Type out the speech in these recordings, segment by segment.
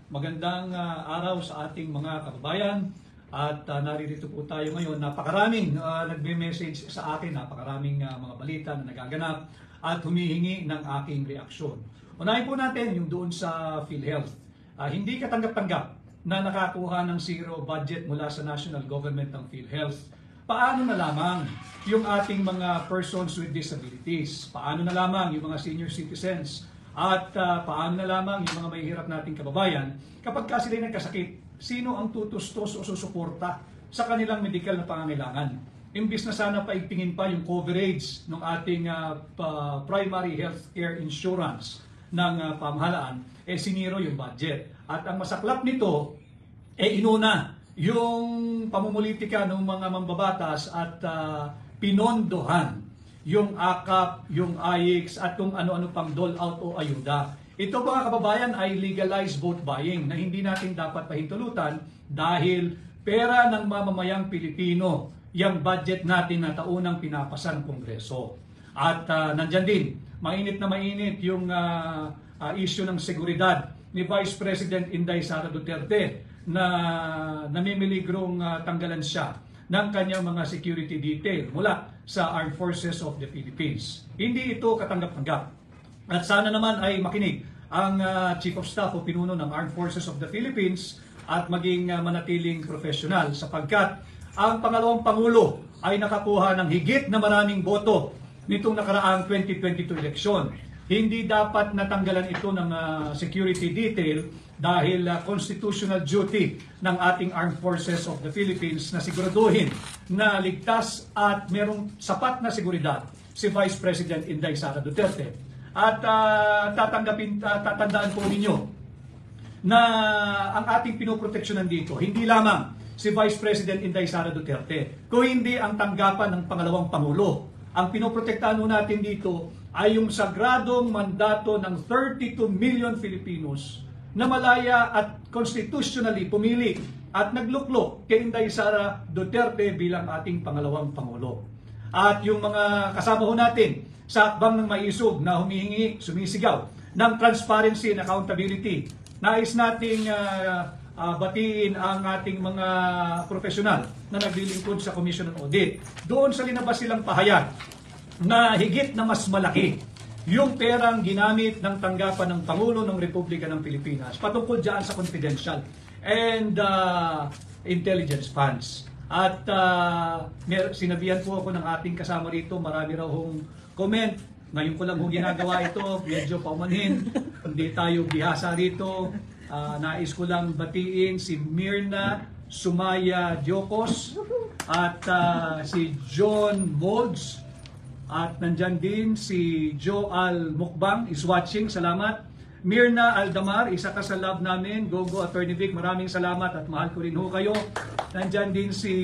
Magandang araw sa ating mga kababayan at naririto po tayo ngayon. Napakaraming nagme-message sa akin, napakaraming mga balita na nagaganap at humihingi ng aking reaksyon. Unahin po natin yung doon sa PhilHealth. Hindi katanggap-tanggap na nakakuha ng zero budget mula sa national government ng PhilHealth. Paano na lamang yung ating mga persons with disabilities? Paano na lamang yung mga senior citizens? At paano na lamang yung mga mahihirap nating kababayan kapag sila nagkasakit? Sino ang tutustos o susuporta sa kanilang medical na pangangailangan? Imbis na sana paigtingin pa yung coverage ng ating primary health care insurance ng pamahalaan, siniro yung budget. At ang masaklap nito, inuna yung pamumulitika ng mga mambabatas at pinondohan yung AKAP, yung AIX at kung ano-ano pang dole-out o ayuda. Ito mga kababayan ay legalized vote buying na hindi natin dapat pahintulutan dahil pera ng mamamayang Pilipino yung budget natin na taunang pinapasa ng Kongreso. At nandyan din, mainit na mainit yung issue ng seguridad ni Vice President Inday Sara Duterte na namimiligrong tanggalan siya ng kanyang mga security detail mula sa Armed Forces of the Philippines. Hindi ito katanggap-tanggap. At sana naman ay makinig ang Chief of Staff o pinuno ng Armed Forces of the Philippines at maging manatiling professional sapagkat ang pangalawang Pangulo ay nakakuha ng higit na maraming boto nitong nakaraang 2022 eleksyon. Hindi dapat natanggalan ito ng security detail dahil constitutional duty ng ating Armed Forces of the Philippines na siguraduhin na ligtas at merong sapat na seguridad si Vice President Inday Sara Duterte. At tatandaan po ninyo na ang ating pinoproteksyonan dito, hindi lamang si Vice President Inday Sara Duterte, kung hindi ang tanggapan ng pangalawang Pangulo. Ang pinoprotektahan natin dito ay yung sagradong mandato ng 32 million Filipinos na malaya at constitutionally pumili at nagluklok kay Inday Sara Duterte bilang ating pangalawang Pangulo. At yung mga kasama ho natin sa akbang ng maisog na humihingi, sumisigaw ng transparency and accountability, nais nating batiin ang ating mga profesional na naglilingkod sa Commission on Audit. Doon sa linabas silang pahayag na higit na mas malaki yung perang ginamit ng tanggapan ng Pangulo ng Republika ng Pilipinas patungkol dyan sa confidential and intelligence funds. At sinabihan po ako ng ating kasama rito, marami raw hong comment. Ngayon ko lang ginagawa ito, medyo paumanhin, hindi tayo bihasa rito. Nais ko lang batiin si Mirna Sumaya Diocos at si John Molds. At nandyan din si Joal Mukbang is watching, salamat. Mirna Aldamar, isa ka sa love namin. Gogo Attorney Vic, maraming salamat at mahal ko rin ho kayo. Nandyan din si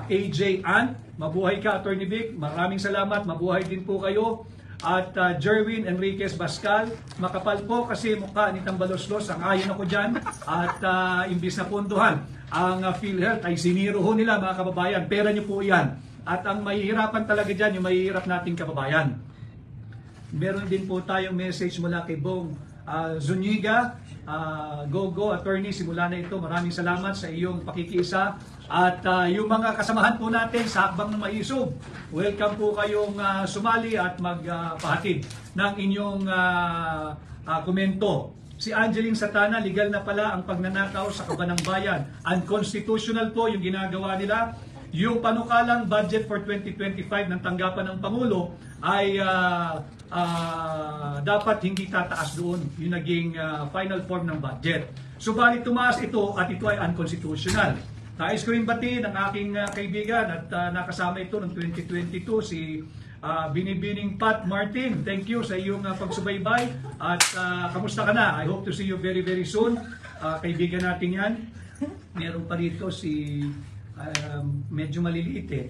AJ Ant, mabuhay ka Attorney Vic, maraming salamat, mabuhay din po kayo. At Jerwin Enriquez Bascal, makapal po kasi mukha ni Tambaloslos, ang ayon ako dyan. At imbis na punduhan, ang PhilHealth ay siniro ho nila mga kababayan, pera nyo po yan. At ang mahihirapan talaga dyan, yung mahihirap nating kababayan. Meron din po tayong message mula kay Bong Zuniga. Gogo Attorney, simula na ito, maraming salamat sa iyong pakikiisa. At yung mga kasamahan po natin sa Hakbang ng Maisog, welcome po kayong sumali at magpahatid ng inyong komento. Si Angeline Satana, legal na pala ang pagnanakaw sa kabanang bayan. Unconstitutional po yung ginagawa nila. Yung panukalang budget for 2025 ng tanggapan ng Pangulo ay dapat hindi tataas doon yung naging final form ng budget. Subalit tumaas ito at ito ay unconstitutional. Nais ko rin batiin ang aking kaibigan at nakasama ito noong 2022 si Binibining Pat Martin. Thank you sa iyong pagsubaybay at kamusta ka na? I hope to see you very very soon. Kaibigan natin yan. Meron pa rito si medyo maliliit eh.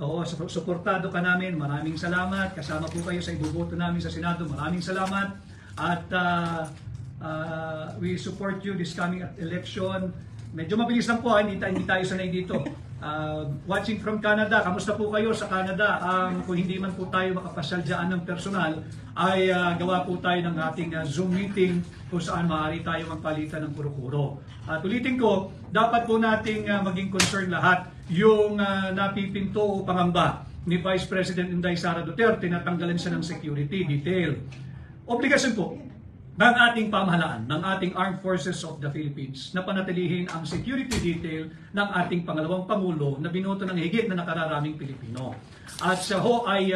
Oo, suportado ka namin. Maraming salamat. Kasama po kayo sa iboboto namin sa Senado. Maraming salamat. At we support you this coming election. Medyo mabilis lang po, hindi tayo sanay dito. watching from Canada, kamusta po kayo sa Canada? Kung hindi man po tayo makapasyal dyan ng personal, ay gawa po tayo ng ating Zoom meeting kung saan maaari tayo magpalitan ng kuro-kuro. At ulitin ko, dapat po nating maging concern lahat yung napipinto o pangamba ni Vice President Inday Sara Duterte na tanggalan siya ng security detail. Obligasyon po ng ating pamahalaan, ng ating Armed Forces of the Philippines na panatilihin ang security detail ng ating pangalawang Pangulo na binoto ng higit na nakararaming Pilipino. At siya ho ay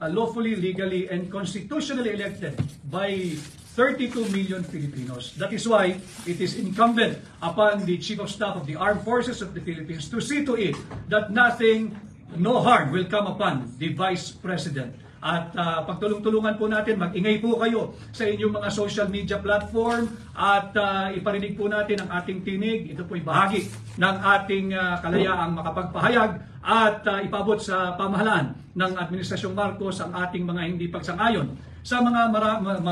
lawfully, legally, and constitutionally elected by 32 million Filipinos. That is why it is incumbent upon the Chief of Staff of the Armed Forces of the Philippines to see to it that no harm will come upon the Vice President. At pagtulong-tulungan po natin, mag-ingay po kayo sa inyong mga social media platform at iparinig po natin ang ating tinig. Ito po ay bahagi ng ating kalayaang makapagpahayag at ipabot sa pamahalaan ng Administrasyong Marcos ang ating mga hindi pagsang-ayon sa mga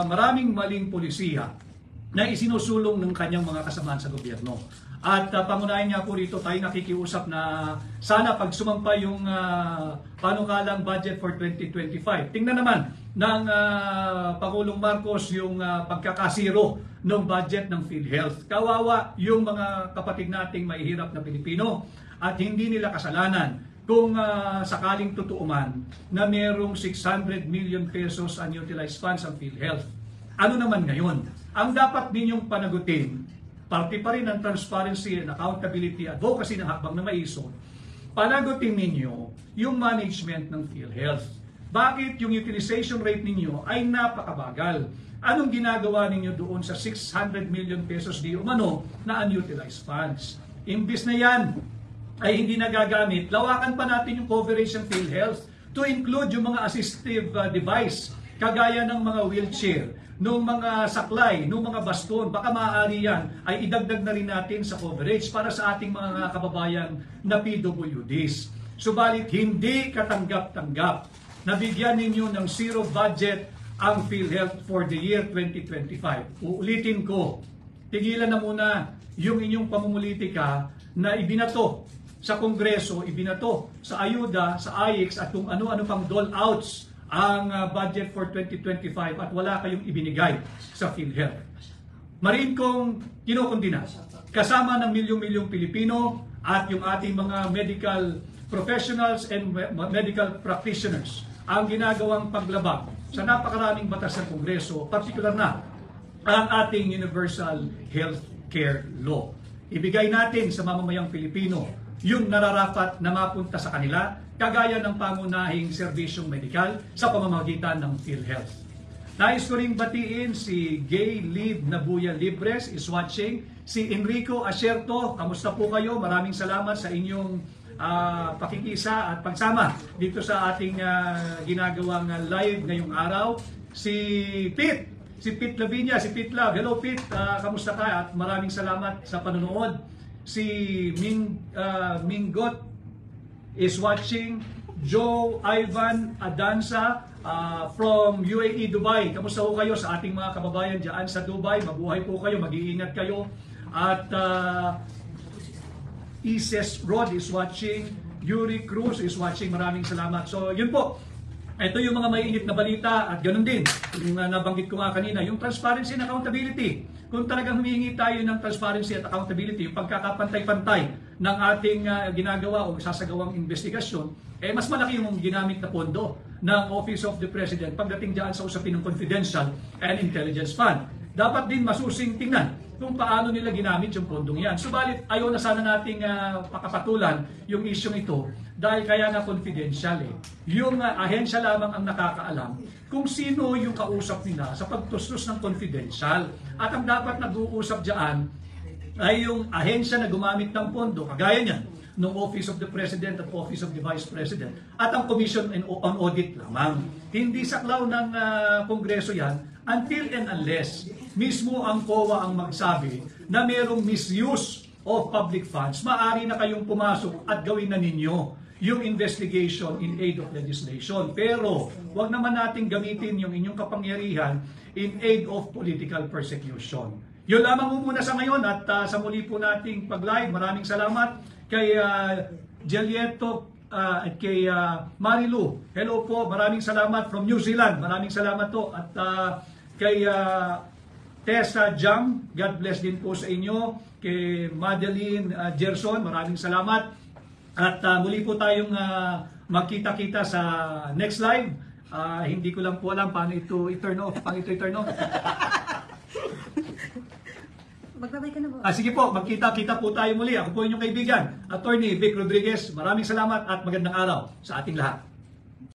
maraming maling polisiya na isinusulong ng kanyang mga kasamaan sa gobyerno. At pangunahin nga po rito tayo nakikiusap na sana pag sumampa yung panukalang budget for 2025. Tingnan naman ng Pangulong Marcos yung pagkakasiro ng budget ng PhilHealth. Kawawa yung mga kapatid nating mahihirap na Pilipino at hindi nila kasalanan kung sakaling totoo man na merong 600 million pesos unutilized funds ang PhilHealth. Ano naman ngayon? Ang dapat ninyong panagutin, parte pa rin ng transparency and accountability advocacy ng hakbang na maiso, panagutin ninyo yung management ng PhilHealth. Bakit yung utilization rate ninyo ay napakabagal? Anong ginagawa ninyo doon sa 600 million pesos di umano na unutilized funds? Imbis na yan ay hindi nagagamit, lawakan pa natin yung coverage ng PhilHealth to include yung mga assistive device, kagaya ng mga wheelchair, nung mga saklay, nung mga baston, baka maaari yan ay idagdag na rin natin sa coverage para sa ating mga kababayan na PWDs. Subalit hindi katanggap-tanggap na bigyan ninyo ng zero budget ang PhilHealth for the year 2025. Uulitin ko, tigilan na muna yung inyong pamumulitika na ibinato sa Kongreso, ibinato sa ayuda, sa AIX at kung ano-ano pang dole-outs ang budget for 2025 at wala kayong ibinigay sa PhilHealth. Marin kong kinukundina, kasama ng milyong-milyong Pilipino at yung ating mga medical professionals and medical practitioners ang ginagawang paglabag sa napakaraming batas ng Kongreso, partikular na ang ating Universal Health Care Law. Ibigay natin sa mamamayang Pilipino yung nararapat na mapunta sa kanila, kagaya ng pangunahing serbisyong medikal sa pamamagitan ng PhilHealth. Nais ko ring batiin si Gay Liv Nabuya Libres is watching. Si Enrico Asierto, kamusta po kayo? Maraming salamat sa inyong pakikisa at pagsama dito sa ating ginagawang live ngayong araw. Si Pete Lavinia, si Pete Love. Hello Pete, kamusta ka? At maraming salamat sa panonood. Si Mingot is watching. Joe Ivan Adansa from UAE Dubai. Kamusta po kayo sa ating mga kababayan dyan sa Dubai? Mabuhay po kayo, mag-iingat kayo. At Ises Rod is watching. Yuri Cruz is watching. Maraming salamat. So yun po. Ito yung mga mainit na balita at ganoon din, yung nabanggit ko nga kanina, yung transparency and accountability. Kung talagang humihingi tayo ng transparency at accountability, yung pagkakapantay-pantay ng ating ginagawa o sasagawang investigasyon, mas malaki yung ginamit na pondo ng Office of the President pagdating dyan sa usapin ng confidential and intelligence fund. Dapat din masusing tingnan kung paano nila ginamit yung pondong yan. Subalit, ayaw na sana nating pakapatulan yung isyong ito dahil kaya nga confidential eh. Yung ahensya lamang ang nakakaalam kung sino yung kausap nila sa pagtustos ng confidential. At ang dapat nag-uusap dyan ay yung ahensya na gumamit ng pondo, kagaya niyan, ng Office of the President at Office of the Vice President at ang Commission on Audit lamang. Hindi saklaw ng Kongreso yan until and unless mismo ang COA ang magsabi na mayroong misuse of public funds. Maaari na kayong pumasok at gawin na ninyo yung investigation in aid of legislation. Pero wag naman natin gamitin yung inyong kapangyarihan in aid of political persecution. Yun lamang muna sa ngayon at sa muli po nating pag-live. Maraming salamat kay Jelieto at kay Marilu. Hello po, maraming salamat from New Zealand. Maraming salamat po. At kay Tessa Jam, God bless din po sa inyo. Kay Madeline Gerson, maraming salamat. At muli po tayong magkita-kita sa next live. Hindi ko lang po alam paano ito i-turn off. Paano ito i-turn off? Magbabay ka na po. Sige po, magkita-kita po tayo muli. Ako po inyong kaibigan, Attorney Vic Rodriguez. Maraming salamat at magandang araw sa ating lahat.